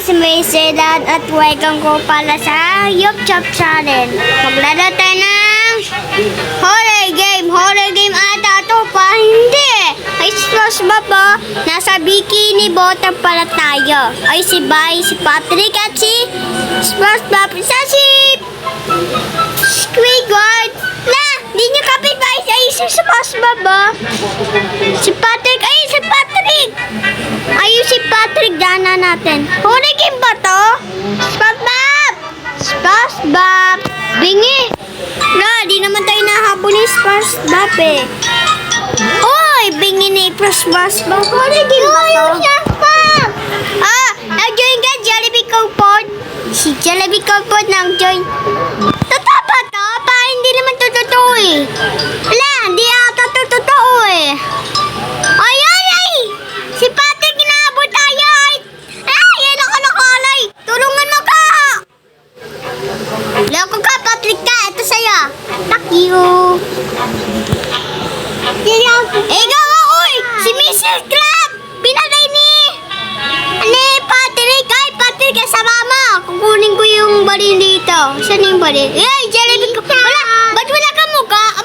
guys, may Sedan at welcome ko pala sa YouTube channel. Maglaro tayo ng horror game ata to pa, hindi. Ay, SpongeBob po, nasa bikini bottom pala tayo. Ay, si Bay, si Patrick at si SpongeBob sa si Squidward. Na, di nyo kapit ba? Ay, si SpongeBob po. Si Patrick, ay, si Patrick. Ayun si Patrick, dana natin. Horror game ba to? SpongeBob! SpongeBob! Bingi! Na, di naman tayo nahabol ni SpongeBob eh. Oy, bingi ni SpongeBob. Horror game ba to? Nag-join ka, Jollibee Cowpod. Si Jollibee Cowpod nag-join. Totoo ba to? Hindi naman to totoo eh. Wala, hindi ata to totoo eh. Ay! Si Patrick, inaabot tayo! Ay, yan ako nakalay! Tulungan mo ka! Loko ka, Patrick ka! Ito sa'yo! Thank you! Ikaw nga, uy! Si Mrs. Crab! Pinatay ni Patrick! Ay, Patrick, kasama mo! Kukunin ko yung baril dito. Saan yung baril? Ay, Jollibee ko! Wala! Ba't wala ka mukha?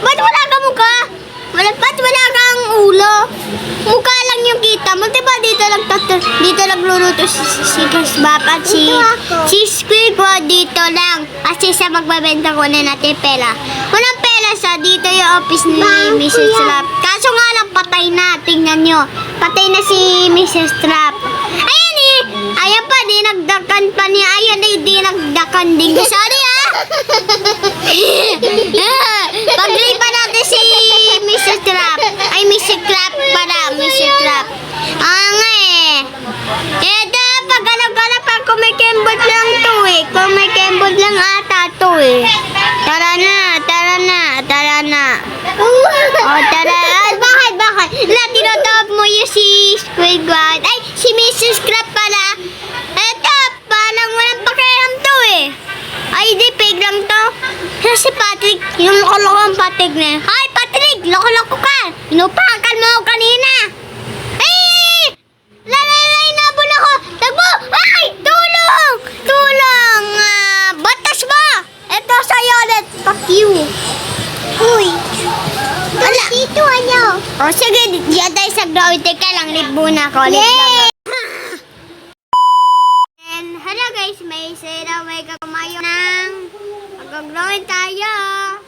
Ba't wala ka mukha? Ba't wala kang ulo? Mukha lang yung kita mo. Diba dito nagluluto si SpongeBob at si Squidward dito lang. Kasi sa magbabenta ko na natin pera. Walang pera sa dito yung office ni Mrs. Trap. Kaso nga lang patay na. Tingnan nyo. Patay na si Mrs. Trap. Ayan eh. Ayan pa. Dinagdakan pa niya. Ayan eh. Dinagdakan din. Sorry ah. Paglipa natin si Mrs. Trap. Ay, Mrs. Trap para. Mrs. Trap. Nga eh. Eto, pag ganap-ganap ako may kembot lang to eh. Kung may kembot lang ata to eh. Tara na. O, tara. Bakit? Tinatawag mo yung si Squidward. Ay, si Mrs. Crab pala. Eto, parang walang pakialam to eh. Ay, di, pig lang to. Si Patrick, yung loko-loko ang Patrick na yun. Ay, Patrick, loko-loko ka. Inupakan mo ako kanina. Ay! Lalay, nabon ako. Tagbo! Ay! Tulong! Batas ba? Ito sa'yo ulit. Fuck you. Uy. Dito ano? O sige, diyan tayo sa ground. Teka lang, libo na ako. Yay! And hello guys, may sila, may kamayo ng mag-glowin tayo.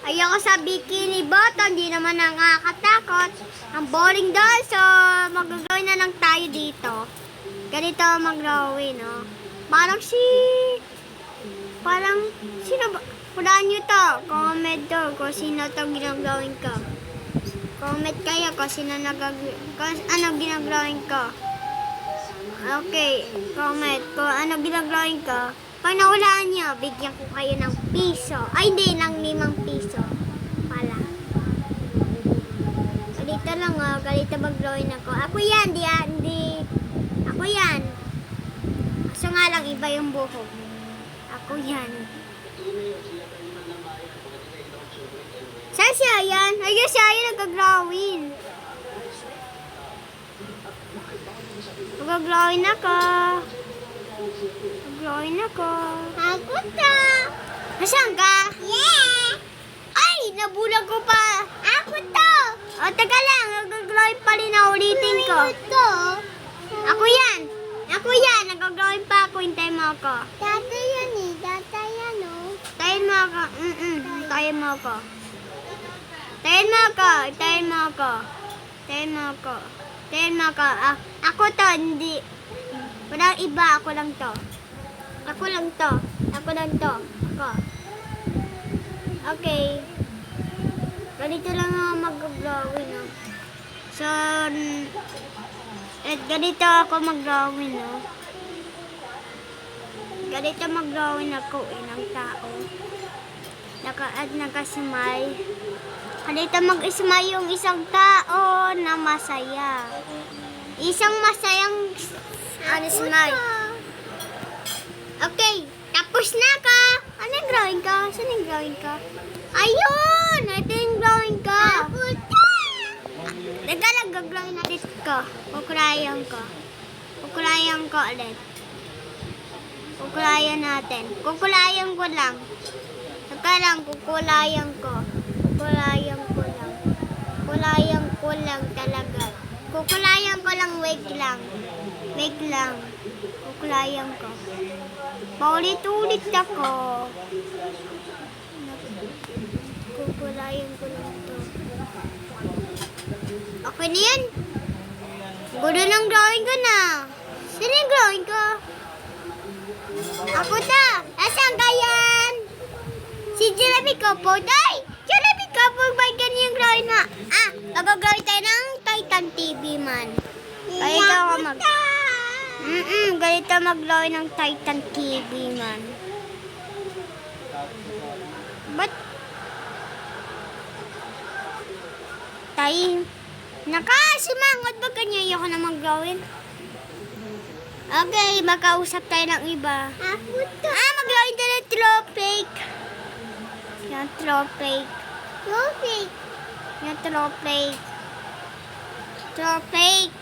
Ayoko sa bikini bottom, di naman nakakatakot. Ang boring doon, so mag-glowin na lang tayo dito. Ganito mag-glowin, no? Parang sino ba? Hulaan nyo to, comment to kung sino to ginagawin ko. Comment kayo kung sino ano ginagawin ko. Okay, comment kung ano ginagawin ko. Pag nahulaan nyo, bigyan ko kayo ng piso. Ay, hindi, ng 5 piso. Pala. Galito lang, galito mag-drawing ako. Ako yan, hindi. Ako yan. Kaso nga lang, iba yung buhok. Ako yan. Saan siya yan? Ayun siya yan, nag-drawing. Mag-drawing ako. Ako to. Nasaan ka? Yeah. Ay, nabulag ko pa. Ako to. O, taga lang. Nag-drawing pa rin na ulitin ko. Ako yan. Nag-drawing pa ako. Hintayin mo ako. Data yan eh. Tayin mo ako. Tayin mo ako. Ako to, hindi. Walang iba, ako lang to. Ako. Okay. Ganito lang ako mag-drawing, no? So, ganito ako mag-drawing, no? Ganito mag-drawing ako, ng tao. Naka-smile. Ganito mag-smile yung isang tao na masaya. Isang masayang smile. Okay, tapos na ka. Ano yung drawing ka? Saan yung drawing ka? Ayun! Ito yung drawing ka. Nagdrawing na ulit ko. Kukrayan ko ulit. Kukulayan natin. Kukulayan ko lang. Saka lang, kukulayan ko. Kukulayan ko lang. Kukulayan ko lang talaga. Kukulayan ko lang, wait lang. Wait lang. Kukulayan ko. Paulit-ulit ako. Kukulayan ko lang to. Okay na yan. Gulo ng drawing ko na. Sino yung drawing ko? Ako ta. Nasaan ka yan? Si Jeremy Copo. Day! Jeremy Copo, ba't ganyan yung drawing na? Mag-drawing tayo ng Titan TV man. Ganito ako ganito mag-drawing ng Titan TV man. Ba't? Tayo. Nakasimangot ba ganyan ako na mag-drawing? Okay, makausap tayo ng iba. Mag-drawing tayo ng tropik. Yung tropik. Tropik. Yung tropik. Tropik.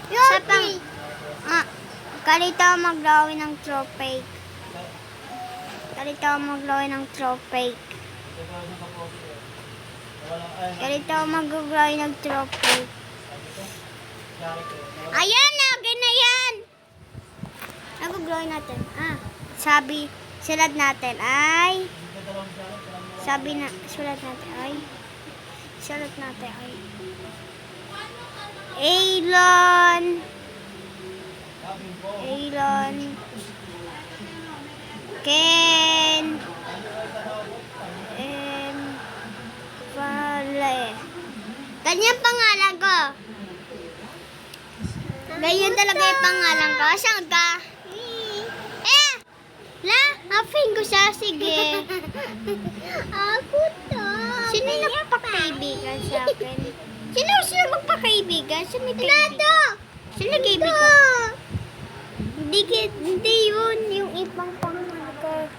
Tropik. Kalito mag-drawing ng tropik. Kalito mag-drawing ng tropik. Kalito mag-drawing ng tropik. Ayan na, ganyan yan. Nag-drawing natin. Sulat natin ay Aaron Ken Vale. Ganyan pangalan ko. Ganyan talaga yung pangalan ko. Saan ka? Hapin ko siya. Sige. Ako to. Sino yung nagpakaibigan sa akin? Sino magpakaibigan? Sino yung kaibigan? Sino yung kaibigan? Hindi yun. Yung ibang pangalan ko.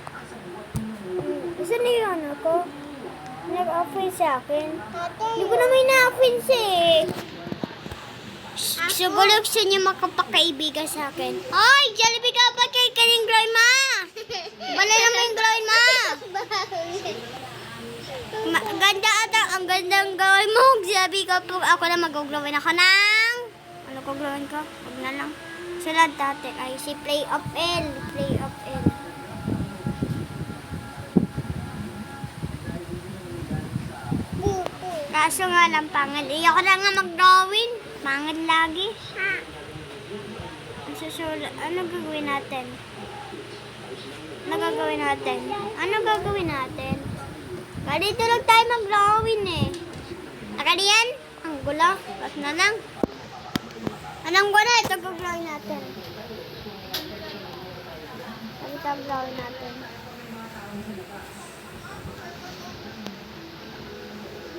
Saan yung ano ko? Nag-offense sa akin. Hindi ko naman na-offense eh. Siguro gusto niya makapakaibigan sa akin. Ay, Jollibee ka ba kay kaning drawing ma? Bala naman yung drawing ma. Ganda ata, ang gandang gawin mo. Sabi ko po, ako na mag-gawin ako ng... Ano ko gawin ko? Huwag na lang. Sulat dati ay si Play of L. Play of L. Kaso nga lang, pangil. Ayoko na nga mag-drawing. Pangil lagi. Ano gagawin natin? Ano gagawin natin? Ganito lang tayo mag-drawing eh. Nakaliyan? Ang gulo. Ba't na lang? Anong gulo? Ito gagawin natin. Ito gagawin natin.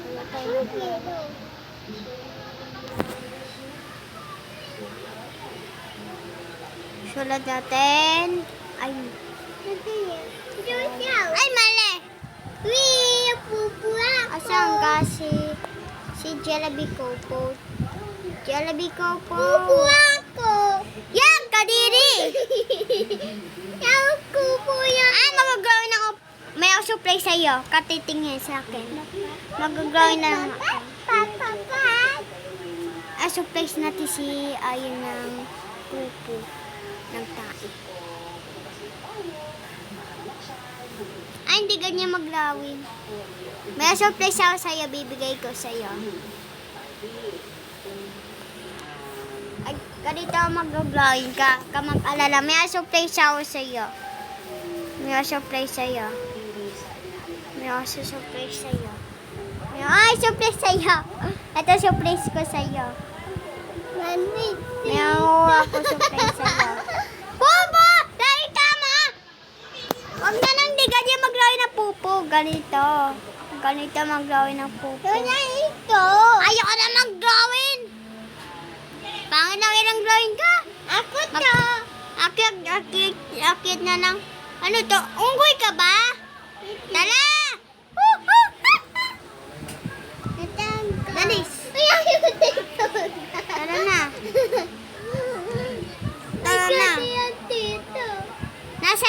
Wala tayo mag-drawing. Sulat natin. Ay, mali. Asan ka si Jollibee Copo? Jollibee Copo. Pupu ako. Yan, kadiri. Yan, Copo yan. Magagawin ako. May ako surprise sa'yo. Katitingin sa akin. Magagawin lang ako. Surprise natin si Ayon ng Pupu. Ng tae. Hindi ganyan maglawin. May surprise ako sa'yo, bibigay ko sa'yo. Ay, ganito mag-glowing ka. Mag-alala. May surprise ako sa'yo. May surprise sa'yo. Ay, surprise sa'yo. Ito surprise ko sa'yo. May ako surprise sa'yo. Pupo! Dahil tama! Huwag na lang, di ganyan maglawin ng pupo. Ganito maglawin ng pupo. Ito. Ayoko na mag-drawing. Pangit lang ilang drawing ka. Ako to. Akit na lang. Ano to? Unggoy ka ba? Tala! Dalis. Tara na. Nasa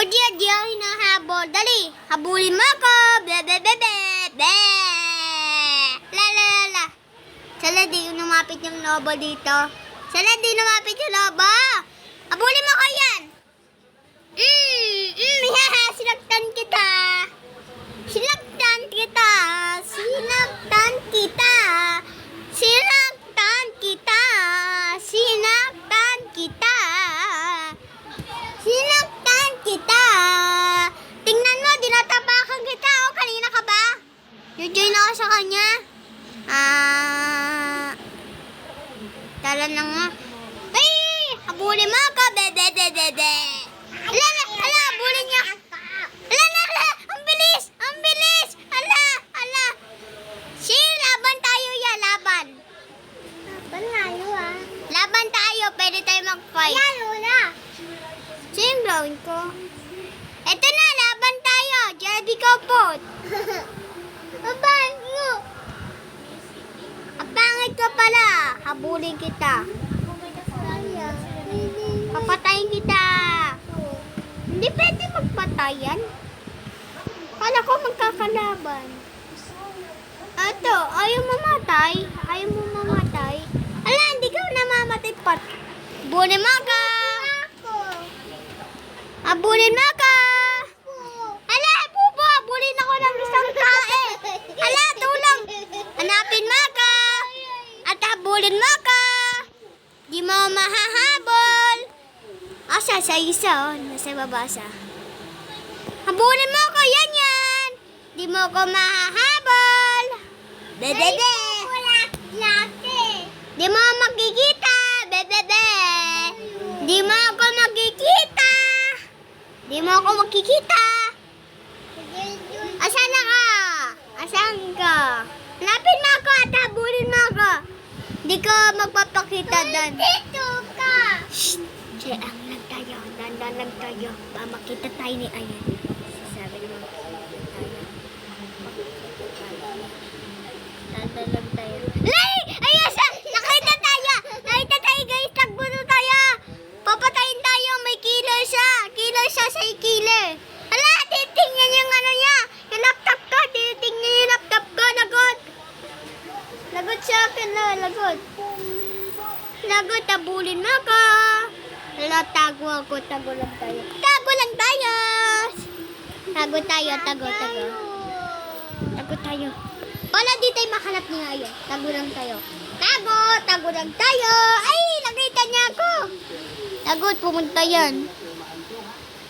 di ako hinahabol. Dali, habulin mo ako. Be, be, be, be, be. La, la, la, la. Sala, di lumapit yung lobo dito. Sala, di lumapit yung lobo. Habulin mo ko yan. Sinaktan kita. Sinaktan kita. Sinaktan kita. Sinaktan kita. Sinaktan kita. Sinaktan kita. Tingnan mo, dinatapakan kita. O, kanina ka ba? Join ako sa kanya. Tala na nga. Ay! Habulin mo ako. Be. Ala, habulin niya. Ala. Ang bilis. Ang bilis. Ala. Laban tayo yan. Laban. Laban tayo Laban tayo. Pwede tayo mag-fight. Lalo na. Sino yung gawin ko? Eto na, laban tayo. Jerby Kopot. Ang pangit ko pala. Habulin kita. Papatayin kita. Hindi pwede magpatayan. Kala ko magkakalaban. Ato, ayaw mamatay. Ala, hindi ka namamatay pat. Habulin mo ka. Habulin mo ka. Ala, bubo. Habulin ako ng isang kae. Ala, tulong. Hanapin mo ka. At habulin mo ka. Di mo mahahabol. Asa sa isa, nasa baba siya. Habulin mo ko, yan. Di mo ko mahahabol. Bebe. Di mo makikita. Bebe. Di mo ako makikita. Di mo ako makikita. Asan na ka? Asan ka? Hanapin mo ako at habulin mo ako. Di ko magpapakita doon. Dito ka. Shhh. Diyan lang tayo. Dandan lang tayo. Makita tayo ni Ayan. Sabi naman dandan lang tayo. Lay! Ayan siya! Nakita tayo! Guys! Takbo na tayo! Papatayin tayo! May killer siya! Killer siya sa killer! Hala! Titingnan yung ano niya! Yung laptop ko! Titingnan yung laptop ko! Lagot siya akin na! Lagot! Habulin mo ako! Hala! Tago lang tayo! Tago tayo! Wala di tayo makalap ni Ayan. Tago lang tayo! Ay! Nakita niya ako! Tagot, pumunta yan.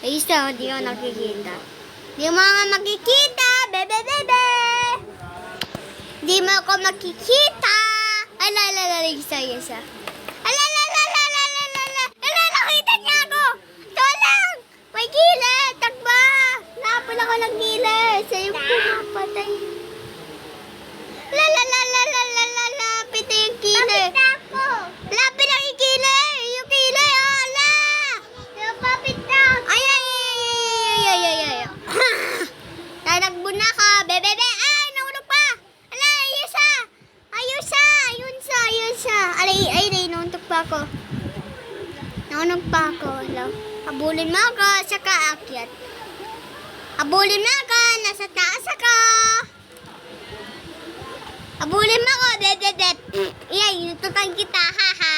Ay, isa, hindi ko nakikita. Di mo nga makikita, bebe. Di mo ako makikita. Isa. Nakita niya ako. Tulang! May gila, takba. Napal ako ng gila. Sa'yo ko mapatay. Pita yung killer. Lapit ang killer. Yung killer, ala. Lapit na. Ay. Tanagbo na ka, bebe. Ay, naulog pa. Ala, ayos siya. Ay, nauntok pa ako. Ala. Habulin mo ako sa kaakyat. Habulin mo ako, nasa taas ako. Habulin mo ako, bebe. Iyay, tutang kita, haha.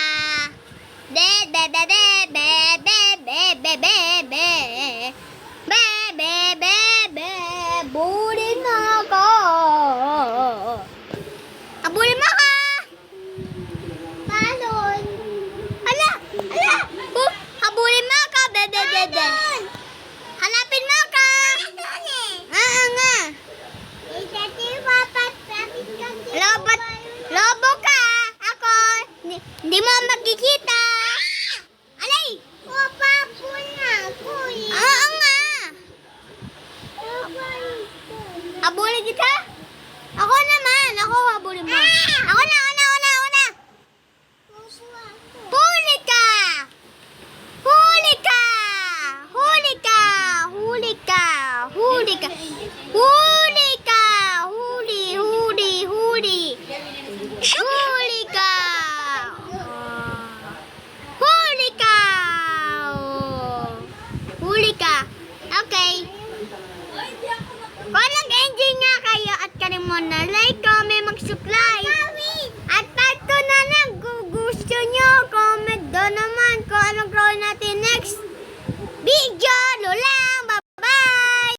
Habulin mo ako. Habulin mo ako. Balon. Ala. Habulin mo ako, bebe. Hanapin mo ako. Nga. Lobo ka. Ako. Hindi mo makikita. Alay. Papo na ako eh. Oo nga. Habulin kita? Ako naman. Ako habulin mo. Ako na. Huli ka. Okay. Kung nag-enjoy nga kayo at kanin mo na like, comment, mag-subscribe. At part 2 na lang, kung gusto nyo, comment doon naman kung anong gawin natin next video.